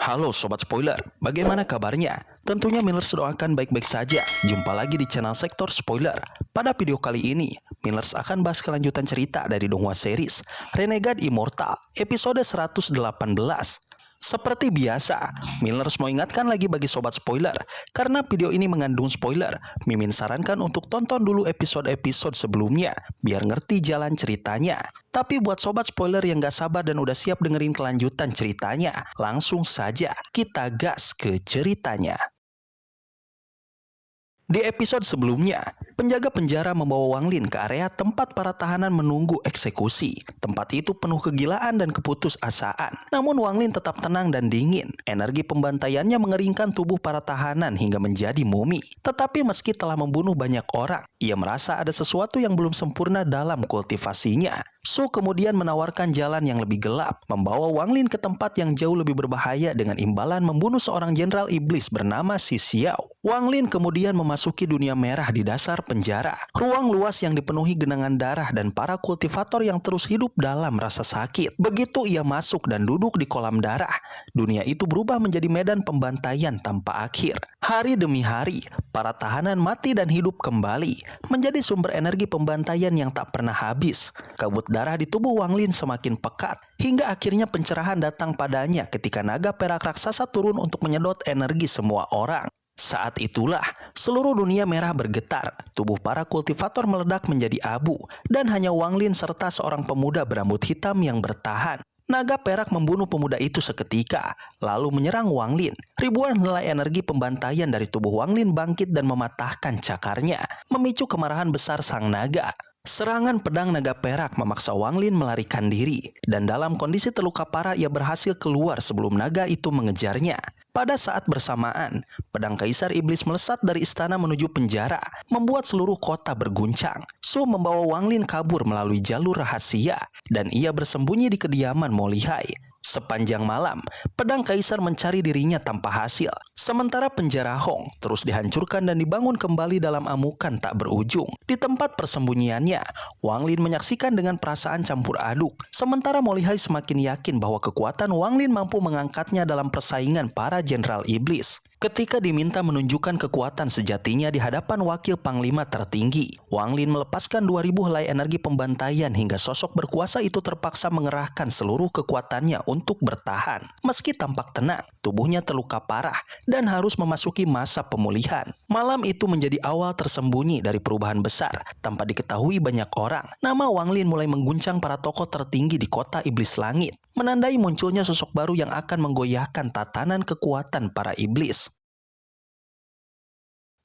Halo Sobat Spoiler, bagaimana kabarnya? Tentunya Millers doakan baik-baik saja. Jumpa lagi di channel Sektor Spoiler. Pada video kali ini, Millers akan bahas kelanjutan cerita dari Donghua series Renegade Immortal episode 118. Seperti biasa, Millers mau ingatkan lagi bagi Sobat Spoiler, karena video ini mengandung spoiler, Mimin sarankan untuk tonton dulu episode-episode sebelumnya, biar ngerti jalan ceritanya. Tapi buat Sobat Spoiler yang gak sabar dan udah siap dengerin kelanjutan ceritanya, langsung saja kita gas ke ceritanya. Di episode sebelumnya, penjaga penjara membawa Wang Lin ke area tempat para tahanan menunggu eksekusi. Tempat itu penuh kegilaan dan keputusasaan. Namun Wang Lin tetap tenang dan dingin. Energi pembantaiannya mengeringkan tubuh para tahanan hingga menjadi mumi. Tetapi meski telah membunuh banyak orang, ia merasa ada sesuatu yang belum sempurna dalam kultivasinya. Su kemudian menawarkan jalan yang lebih gelap, membawa Wang Lin ke tempat yang jauh lebih berbahaya dengan imbalan membunuh seorang jenderal iblis bernama Si Xiao. Wang Lin kemudian memasuki dunia merah di dasar penjara. Ruang luas yang dipenuhi genangan darah dan para kultivator yang terus hidup dalam rasa sakit. Begitu ia masuk dan duduk di kolam darah, dunia itu berubah menjadi medan pembantaian tanpa akhir. Hari demi hari, para tahanan mati dan hidup kembali, menjadi sumber energi pembantaian yang tak pernah habis. Kabut darah di tubuh Wang Lin semakin pekat, hingga akhirnya pencerahan datang padanya ketika naga perak raksasa turun untuk menyedot energi semua orang. Saat itulah, seluruh dunia merah bergetar, tubuh para kultivator meledak menjadi abu, dan hanya Wang Lin serta seorang pemuda berambut hitam yang bertahan. Naga perak membunuh pemuda itu seketika, lalu menyerang Wang Lin. Ribuan helai energi pembantaian dari tubuh Wang Lin bangkit dan mematahkan cakarnya, memicu kemarahan besar sang naga. Serangan pedang naga perak memaksa Wang Lin melarikan diri, dan dalam kondisi terluka parah ia berhasil keluar sebelum naga itu mengejarnya. Pada saat bersamaan, pedang Kaisar Iblis melesat dari istana menuju penjara, membuat seluruh kota berguncang. Su membawa Wang Lin kabur melalui jalur rahasia, dan ia bersembunyi di kediaman Mo Lihai. Sepanjang malam, pedang Kaisar mencari dirinya tanpa hasil. Sementara penjara Hong terus dihancurkan dan dibangun kembali dalam amukan tak berujung. Di tempat persembunyiannya, Wang Lin menyaksikan dengan perasaan campur aduk. Sementara Mo Lihai semakin yakin bahwa kekuatan Wang Lin mampu mengangkatnya dalam persaingan para jenderal iblis. Ketika diminta menunjukkan kekuatan sejatinya di hadapan wakil panglima tertinggi, Wang Lin melepaskan 2000 helai energi pembantaian hingga sosok berkuasa itu terpaksa mengerahkan seluruh kekuatannya untuk bertahan. Meski tampak tenang, tubuhnya terluka parah dan harus memasuki masa pemulihan. Malam itu menjadi awal tersembunyi dari perubahan besar. Tanpa diketahui banyak orang, nama Wang Lin mulai mengguncang para tokoh tertinggi di kota iblis langit, menandai munculnya sosok baru yang akan menggoyahkan tatanan kekuatan para iblis.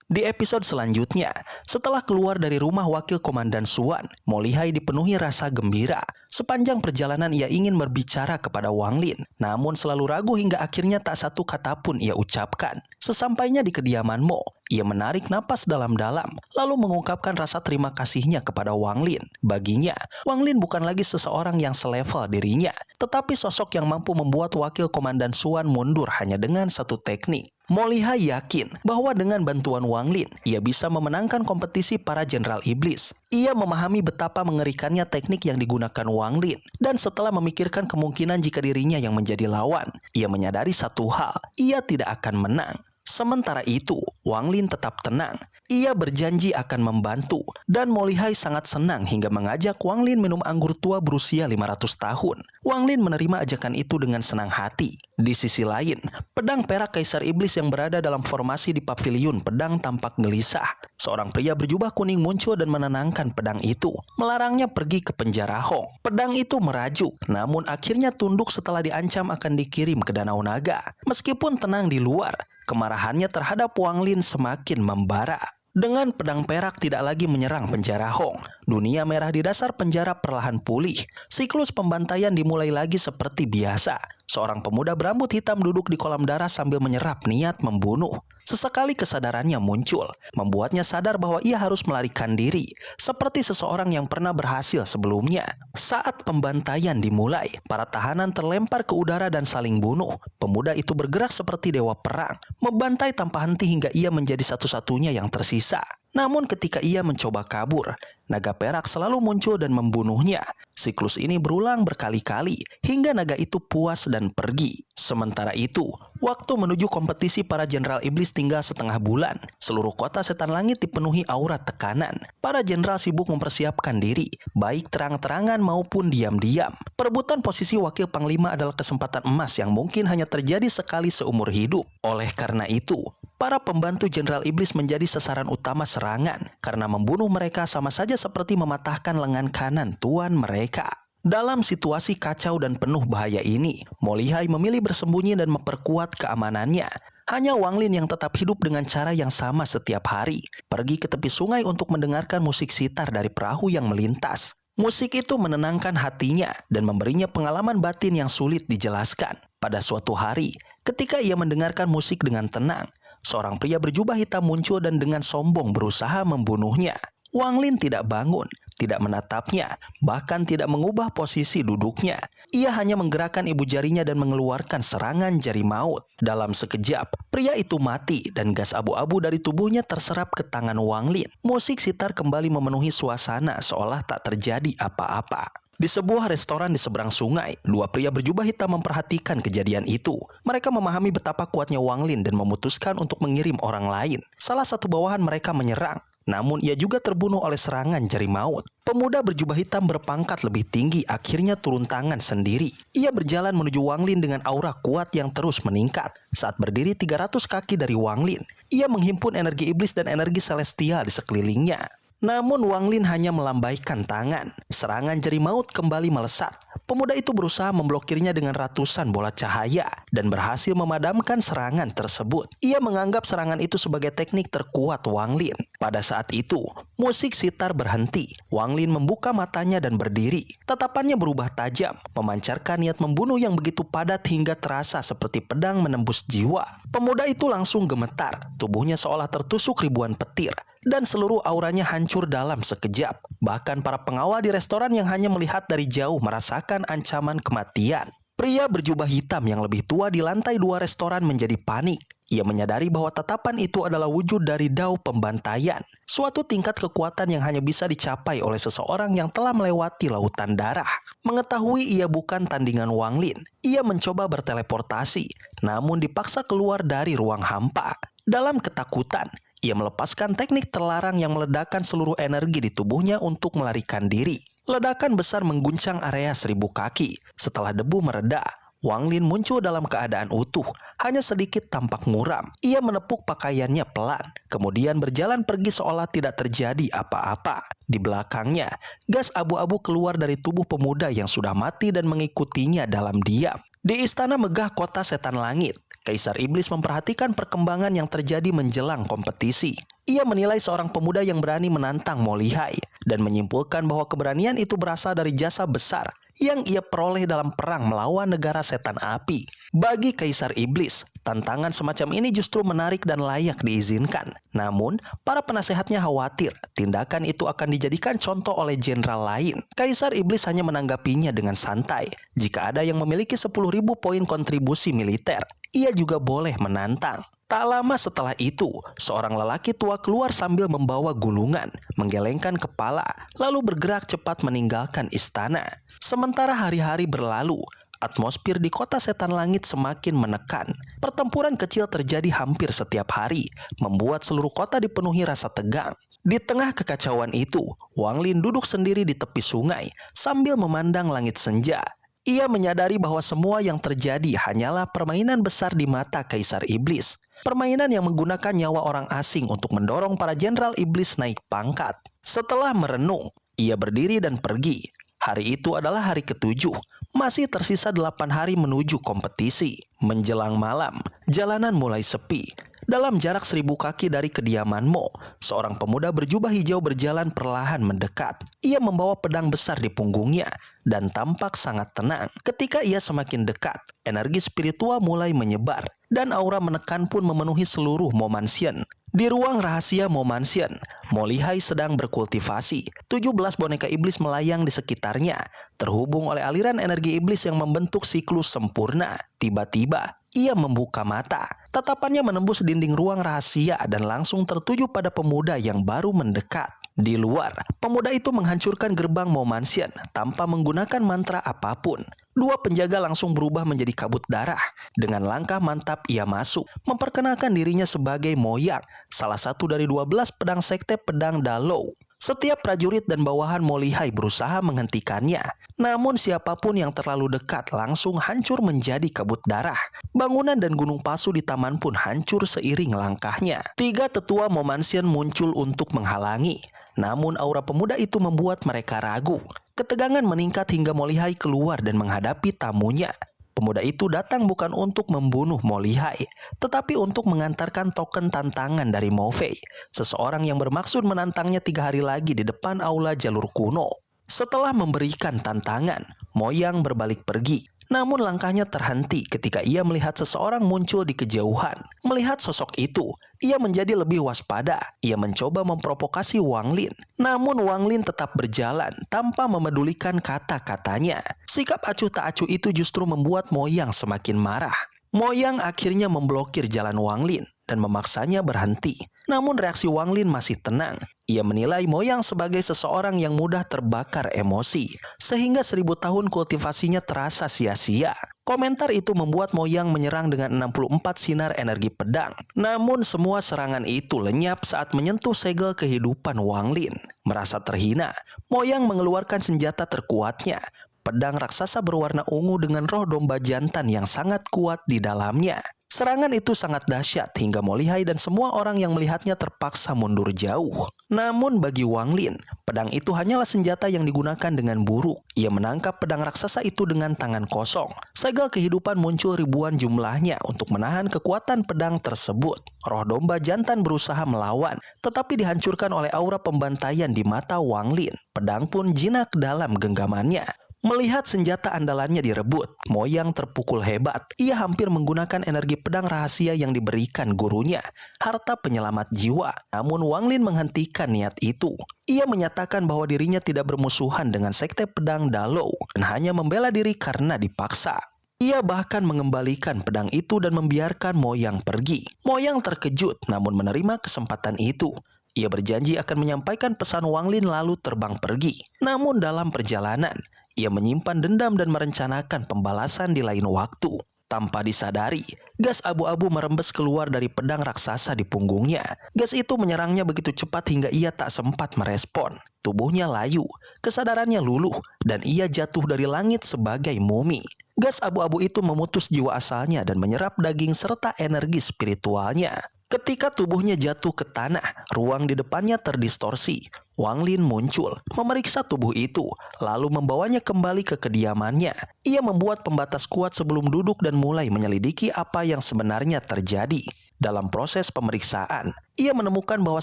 Di episode selanjutnya, setelah keluar dari rumah wakil komandan Suan, Mo Lihai dipenuhi rasa gembira. Sepanjang perjalanan ia ingin berbicara kepada Wang Lin, namun selalu ragu hingga akhirnya tak satu kata pun ia ucapkan. Sesampainya di kediaman Mo, ia menarik napas dalam-dalam, lalu mengungkapkan rasa terima kasihnya kepada Wang Lin. Baginya, Wang Lin bukan lagi seseorang yang selevel dirinya, tetapi sosok yang mampu membuat wakil komandan Suan mundur hanya dengan satu teknik. Mo Lihai yakin bahwa dengan bantuan Wang Lin, ia bisa memenangkan kompetisi para jenderal iblis. Ia memahami betapa mengerikannya teknik yang digunakan Wang Lin, dan setelah memikirkan kemungkinan jika dirinya yang menjadi lawan, ia menyadari satu hal, ia tidak akan menang. Sementara itu, Wang Lin tetap tenang. Ia berjanji akan membantu, dan Mo Lihai sangat senang hingga mengajak Wang Lin minum anggur tua berusia 500 tahun. Wang Lin menerima ajakan itu dengan senang hati. Di sisi lain, pedang perak Kaisar Iblis yang berada dalam formasi di paviliun pedang tampak gelisah. Seorang pria berjubah kuning muncul dan menenangkan pedang itu, melarangnya pergi ke penjara Hong. Pedang itu merajuk, namun akhirnya tunduk setelah diancam akan dikirim ke Danau Naga. Meskipun tenang di luar, kemarahannya terhadap Wang Lin semakin membara. Dengan pedang perak tidak lagi menyerang penjara Hong, dunia merah di dasar penjara perlahan pulih. Siklus pembantaian dimulai lagi seperti biasa. Seorang pemuda berambut hitam duduk di kolam darah sambil menyerap niat membunuh. Sesekali kesadarannya muncul, membuatnya sadar bahwa ia harus melarikan diri, seperti seseorang yang pernah berhasil sebelumnya. Saat pembantaian dimulai, para tahanan terlempar ke udara dan saling bunuh. Pemuda itu bergerak seperti dewa perang, membantai tanpa henti hingga ia menjadi satu-satunya yang tersisa. Namun ketika ia mencoba kabur, naga perak selalu muncul dan membunuhnya. Siklus ini berulang berkali-kali hingga naga itu puas dan pergi. Sementara itu, waktu menuju kompetisi para jenderal iblis tinggal setengah bulan. Seluruh kota setan langit dipenuhi aura tekanan. Para jenderal sibuk mempersiapkan diri, baik terang-terangan maupun diam-diam. Perebutan posisi wakil panglima adalah kesempatan emas yang mungkin hanya terjadi sekali seumur hidup. Oleh karena itu, para pembantu jenderal iblis menjadi sasaran utama serangan karena membunuh mereka sama saja seperti mematahkan lengan kanan tuan mereka. Dalam situasi kacau dan penuh bahaya ini, Mo Lihai memilih bersembunyi dan memperkuat keamanannya. Hanya Wang Lin yang tetap hidup dengan cara yang sama setiap hari, pergi ke tepi sungai untuk mendengarkan musik sitar dari perahu yang melintas. Musik itu menenangkan hatinya dan memberinya pengalaman batin yang sulit dijelaskan. Pada suatu hari, ketika ia mendengarkan musik dengan tenang, seorang pria berjubah hitam muncul dan dengan sombong berusaha membunuhnya. Wang Lin tidak bangun, tidak menatapnya, bahkan tidak mengubah posisi duduknya. Ia hanya menggerakkan ibu jarinya dan mengeluarkan serangan jari maut. Dalam sekejap, pria itu mati dan gas abu-abu dari tubuhnya terserap ke tangan Wang Lin. Musik sitar kembali memenuhi suasana seolah tak terjadi apa-apa. Di sebuah restoran di seberang sungai, dua pria berjubah hitam memperhatikan kejadian itu. Mereka memahami betapa kuatnya Wang Lin dan memutuskan untuk mengirim orang lain. Salah satu bawahan mereka menyerang, namun ia juga terbunuh oleh serangan jari maut. Pemuda berjubah hitam berpangkat lebih tinggi akhirnya turun tangan sendiri. Ia berjalan menuju Wang Lin dengan aura kuat yang terus meningkat. Saat berdiri 300 kaki dari Wang Lin, ia menghimpun energi iblis dan energi celestial di sekelilingnya. Namun Wang Lin hanya melambaikan tangan. Serangan jari maut kembali melesat. Pemuda itu berusaha memblokirnya dengan ratusan bola cahaya dan berhasil memadamkan serangan tersebut. Ia menganggap serangan itu sebagai teknik terkuat Wang Lin. Pada saat itu, musik sitar berhenti. Wang Lin membuka matanya dan berdiri. Tatapannya berubah tajam, memancarkan niat membunuh yang begitu padat hingga terasa seperti pedang menembus jiwa. Pemuda itu langsung gemetar. Tubuhnya seolah tertusuk ribuan petir, dan seluruh auranya hancur dalam sekejap. Bahkan para pengawal di restoran yang hanya melihat dari jauh merasakan ancaman kematian. Pria berjubah hitam yang lebih tua di lantai 2 restoran menjadi panik. Ia menyadari bahwa tatapan itu adalah wujud dari dao pembantaian, suatu tingkat kekuatan yang hanya bisa dicapai oleh seseorang yang telah melewati lautan darah. Mengetahui ia bukan tandingan Wang Lin, ia mencoba berteleportasi, namun dipaksa keluar dari ruang hampa. Dalam ketakutan, ia melepaskan teknik terlarang yang meledakkan seluruh energi di tubuhnya untuk melarikan diri. Ledakan besar mengguncang area 1000 kaki. Setelah debu mereda, Wang Lin muncul dalam keadaan utuh, hanya sedikit tampak muram. Ia menepuk pakaiannya pelan, kemudian berjalan pergi seolah tidak terjadi apa-apa. Di belakangnya, gas abu-abu keluar dari tubuh pemuda yang sudah mati dan mengikutinya dalam diam. Di istana megah kota setan langit, Kaisar Iblis memperhatikan perkembangan yang terjadi menjelang kompetisi. Ia menilai seorang pemuda yang berani menantang Mo Lihai dan menyimpulkan bahwa keberanian itu berasal dari jasa besar yang ia peroleh dalam perang melawan negara setan api. Bagi Kaisar Iblis, tantangan semacam ini justru menarik dan layak diizinkan. Namun, para penasehatnya khawatir tindakan itu akan dijadikan contoh oleh jenderal lain. Kaisar Iblis hanya menanggapinya dengan santai. Jika ada yang memiliki 10.000 poin kontribusi militer, ia juga boleh menantang. Tak lama setelah itu, seorang lelaki tua keluar sambil membawa gulungan, menggelengkan kepala, lalu bergerak cepat meninggalkan istana. Sementara hari-hari berlalu, atmosfer di kota setan langit semakin menekan. Pertempuran kecil terjadi hampir setiap hari, membuat seluruh kota dipenuhi rasa tegang. Di tengah kekacauan itu, Wang Lin duduk sendiri di tepi sungai sambil memandang langit senja. Ia menyadari bahwa semua yang terjadi hanyalah permainan besar di mata Kaisar Iblis. Permainan yang menggunakan nyawa orang asing untuk mendorong para jenderal iblis naik pangkat. Setelah merenung, ia berdiri dan pergi. Hari itu adalah hari ke-7. Masih tersisa 8 hari menuju kompetisi. Menjelang malam, jalanan mulai sepi. Dalam jarak 1000 kaki dari kediaman Mo, seorang pemuda berjubah hijau berjalan perlahan mendekat. Ia membawa pedang besar di punggungnya dan tampak sangat tenang. Ketika ia semakin dekat, energi spiritual mulai menyebar dan aura menekan pun memenuhi seluruh Mo Mansion. Di ruang rahasia Mo Mansion, Mo Lihai sedang berkultivasi. 17 boneka iblis melayang di sekitarnya, terhubung oleh aliran energi iblis yang membentuk siklus sempurna. Tiba-tiba, ia membuka mata. Tatapannya menembus dinding ruang rahasia dan langsung tertuju pada pemuda yang baru mendekat. Di luar, pemuda itu menghancurkan gerbang Mo Mansion tanpa menggunakan mantra apapun. Dua penjaga langsung berubah menjadi kabut darah. Dengan langkah mantap ia masuk, memperkenalkan dirinya sebagai Moyang, salah satu dari 12 pedang sekte pedang Dalou. Setiap prajurit dan bawahan Mo Lihai berusaha menghentikannya. Namun siapapun yang terlalu dekat langsung hancur menjadi kabut darah. Bangunan dan gunung palsu di taman pun hancur seiring langkahnya. Tiga tetua Mo Mansion muncul untuk menghalangi. Namun aura pemuda itu membuat mereka ragu. Ketegangan meningkat hingga Mo Lihai keluar dan menghadapi tamunya. Pemuda itu datang bukan untuk membunuh Mo Lihai, tetapi untuk mengantarkan token tantangan dari Mo Fei, seseorang yang bermaksud menantangnya 3 hari lagi di depan aula jalur kuno. Setelah memberikan tantangan, Moyang berbalik pergi. Namun langkahnya terhenti ketika ia melihat seseorang muncul di kejauhan. Melihat sosok itu, ia menjadi lebih waspada. Ia mencoba memprovokasi Wang Lin. Namun Wang Lin tetap berjalan tanpa memedulikan kata-katanya. Sikap acuh tak acuh itu justru membuat Moyang semakin marah. Moyang akhirnya memblokir jalan Wang Lin dan memaksanya berhenti. Namun reaksi Wang Lin masih tenang. Ia menilai Moyang sebagai seseorang yang mudah terbakar emosi, sehingga 1000 tahun kultivasinya terasa sia-sia. Komentar itu membuat Moyang menyerang dengan 64 sinar energi pedang. Namun semua serangan itu lenyap saat menyentuh segel kehidupan Wang Lin. Merasa terhina, Moyang mengeluarkan senjata terkuatnya, pedang raksasa berwarna ungu dengan roh domba jantan yang sangat kuat di dalamnya. Serangan itu sangat dahsyat hingga Mo Lihai dan semua orang yang melihatnya terpaksa mundur jauh. Namun bagi Wang Lin, pedang itu hanyalah senjata yang digunakan dengan buruk. Ia menangkap pedang raksasa itu dengan tangan kosong. Segel kehidupan muncul ribuan jumlahnya untuk menahan kekuatan pedang tersebut. Roh domba jantan berusaha melawan, tetapi dihancurkan oleh aura pembantaian di mata Wang Lin. Pedang pun jinak dalam genggamannya. Melihat senjata andalannya direbut, Moyang terpukul hebat. Ia hampir menggunakan energi pedang rahasia yang diberikan gurunya, harta penyelamat jiwa. Namun Wang Lin menghentikan niat itu. Ia menyatakan bahwa dirinya tidak bermusuhan dengan sekte pedang Dalou dan hanya membela diri karena dipaksa. Ia bahkan mengembalikan pedang itu dan membiarkan Moyang pergi. Moyang terkejut namun menerima kesempatan itu. Ia berjanji akan menyampaikan pesan Wang Lin lalu terbang pergi. Namun dalam perjalanan, ia menyimpan dendam dan merencanakan pembalasan di lain waktu. Tanpa disadari, gas abu-abu merembes keluar dari pedang raksasa di punggungnya. Gas itu menyerangnya begitu cepat hingga ia tak sempat merespon. Tubuhnya layu, kesadarannya luluh, dan ia jatuh dari langit sebagai mumi. Gas abu-abu itu memutus jiwa asalnya dan menyerap daging serta energi spiritualnya. Ketika tubuhnya jatuh ke tanah, ruang di depannya terdistorsi. Wang Lin muncul, memeriksa tubuh itu, lalu membawanya kembali ke kediamannya. Ia membuat pembatas kuat sebelum duduk dan mulai menyelidiki apa yang sebenarnya terjadi. Dalam proses pemeriksaan, ia menemukan bahwa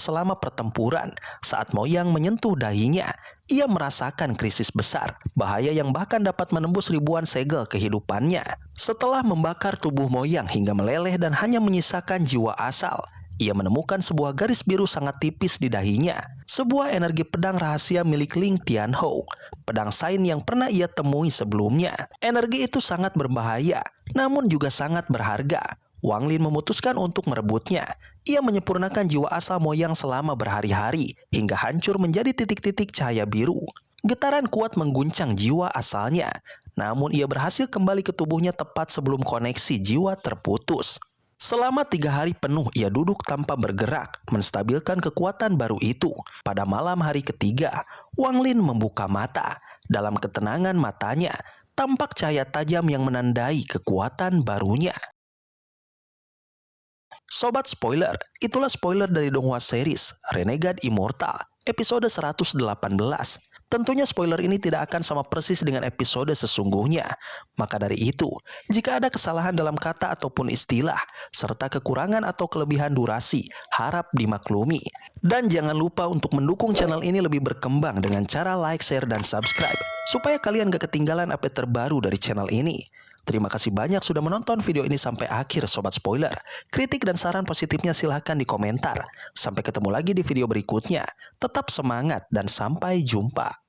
selama pertempuran, saat Moyang menyentuh dahinya, ia merasakan krisis besar, bahaya yang bahkan dapat menembus ribuan segel kehidupannya. Setelah membakar tubuh Moyang hingga meleleh dan hanya menyisakan jiwa asal, ia menemukan sebuah garis biru sangat tipis di dahinya. Sebuah energi pedang rahasia milik Ling Tianhou, pedang Sain yang pernah ia temui sebelumnya. Energi itu sangat berbahaya, namun juga sangat berharga. Wang Lin memutuskan untuk merebutnya. Ia menyempurnakan jiwa asal Moyang selama berhari-hari, hingga hancur menjadi titik-titik cahaya biru. Getaran kuat mengguncang jiwa asalnya, namun ia berhasil kembali ke tubuhnya tepat sebelum koneksi jiwa terputus. Selama 3 hari penuh ia duduk tanpa bergerak, menstabilkan kekuatan baru itu. Pada malam hari ketiga, Wang Lin membuka mata. Dalam ketenangan matanya, tampak cahaya tajam yang menandai kekuatan barunya. Sobat spoiler, itulah spoiler dari Donghua series Renegade Immortal episode 118. Tentunya spoiler ini tidak akan sama persis dengan episode sesungguhnya. Maka dari itu, jika ada kesalahan dalam kata ataupun istilah, serta kekurangan atau kelebihan durasi, harap dimaklumi. Dan jangan lupa untuk mendukung channel ini lebih berkembang dengan cara like, share, dan subscribe, supaya kalian gak ketinggalan update terbaru dari channel ini. Terima kasih banyak sudah menonton video ini sampai akhir Sobat Spoiler. Kritik dan saran positifnya silahkan di komentar. Sampai ketemu lagi di video berikutnya. Tetap semangat dan sampai jumpa.